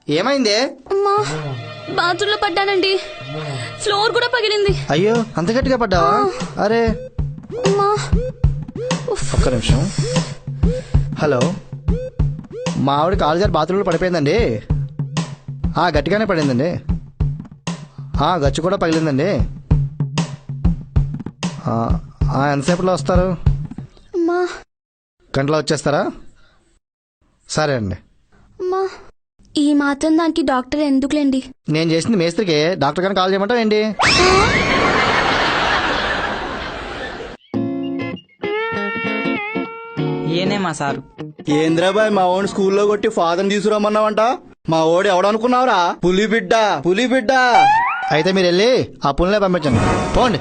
ఏమైంది? అమ్మా బాత్రూంలో పడ్డానండి, ఫ్లోర్ కూడా పగిలింది. అయ్యో అంత గట్టిగా పడ్డావా? అరే అమ్మా ఒక్క నిమిషం. హలో, మా ఆవిడ కాలు జారి బాత్రూంలో పడిపోయిందండి. గట్టిగానే పడిందండి. గచ్చు కూడా పగిలిందండి. ఎంతసేపట్లో వస్తారు? అమ్మా గంటలో వచ్చేస్తారా? సరే అండి. అమ్మా ఈ మాత్రం దానికి డాక్టర్ ఎందుకులేండి? నేను చేసింది మేస్త్రికి, డాక్టర్ గారిని కాల్ చేయమంటావు ఏంటి? ఏనే మా సారు? ఏంద్రాబాయ్ మా ఓడి స్కూల్లో కొట్టి ఫాదర్ తీసుకురమ్మన్నావంట. మా ఓడి ఎవడనుకున్నావురా? పులి బిడ్డ, పులి బిడ్డ. అయితే మీరు వెళ్ళి ఆ పుల్నే పంపించండి, పోండి.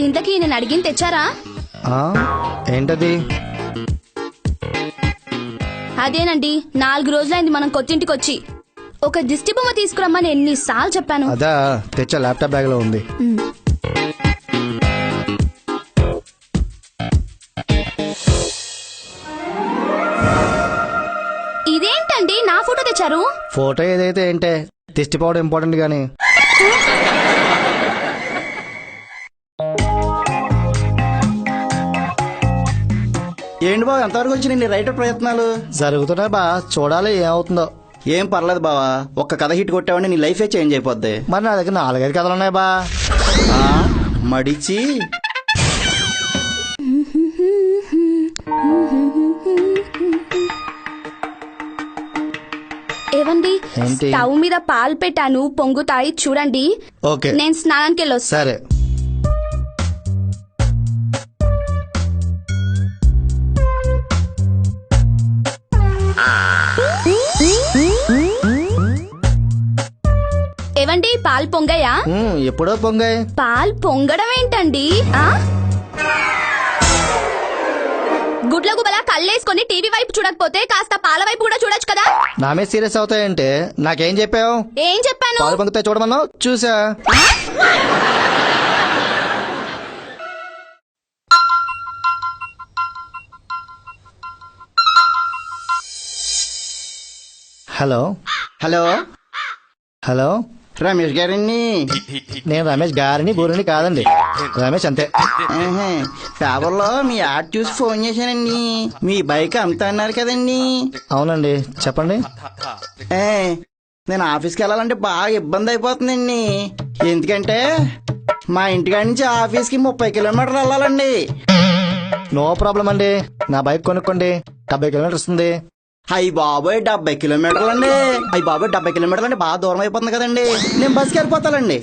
ఇంతకీ నేను అడిగింది తెచ్చారా? ఏంటది? అదేనండి, 4 రోజులైంది మనం కొత్తింటికి వచ్చి. ఒక దిష్టి బొమ్మ తీసుకురమ్మని ఎన్నిసార్లు చెప్పాను. అదా తెచ్చా, ల్యాప్టాప్ బ్యాగ్ లో ఉంది. ఇదేంటండి నా ఫోటో తెచ్చారు? ఫోటో ఏదైతే ఏంటే, దిష్టిపోవడం ఇంపార్టెంట్ గానీ. ఏంటి బావ, ఎంతవరకు వచ్చి నీ రైటర్ ప్రయత్నాలు? జరుగుతున్నాయి బా, చూడాలి ఏమవుతుందో. ఏం పర్లేదు బావా, ఒక్క కథ హిట్ కొట్టావంటే నీ లైఫే చేంజ్ అయిపోద్ది. మరి నా దగ్గర 4-5 కథలు ఉన్నాయి బా. మడిచి ఏవండి, ఏంటి? స్టవ్ మీద పాలు పెట్టాను, పొంగుతాయి చూడండి. ఓకే, నేను స్నానానికి వెళ్ళొస్తా. సరే. ఏవండి, పాలు పొంగాయా? ఎప్పుడో పొంగాయి. పాలు పొంగడం ఏంటండి? గుడ్ల గుబలా కళ్ళేసుకొని టీవీ వైపు చూడకపోతే కాస్త పాల వైపు కూడా చూడొచ్చు కదా. నా మీద సీరియస్ అవుతాయంటే నాకేం చెప్పావు? ఏం చెప్పాను? పాలు పొంగితే చూడమన్నావు, చూసా. హలో హలో హలో, రమేష్ గారండి. నేను రమేష్ గారిని బూరిని కాదండి, రమేష్ అంతే. పేపర్లో మీ యాడ్ చూసి ఫోన్ చేశానండి. మీ బైక్ అంతా అన్నారు కదండి. అవునండి, చెప్పండి. నేను ఆఫీస్కి వెళ్ళాలంటే బాగా ఇబ్బంది అయిపోతుందండి. ఎందుకంటే మా ఇంటికాడ నుంచి ఆఫీస్కి 30 కిలోమీటర్లు వెళ్ళాలండి. నో ప్రాబ్లం అండి, నా బైక్ కొనుక్కోండి, 70 కిలోమీటర్స్ ఉంది. అయ్యి బాబోయ్ 70 కిలోమీటర్లు అండి. అయ్యి బాబోయ్ 70 కిలోమీటర్లు అంటే బాగా దూరం అయిపోతుంది కదండి. నేను బస్కి వెళ్ళిపోతానండి.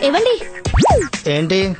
ఏవండి, ఏంటి?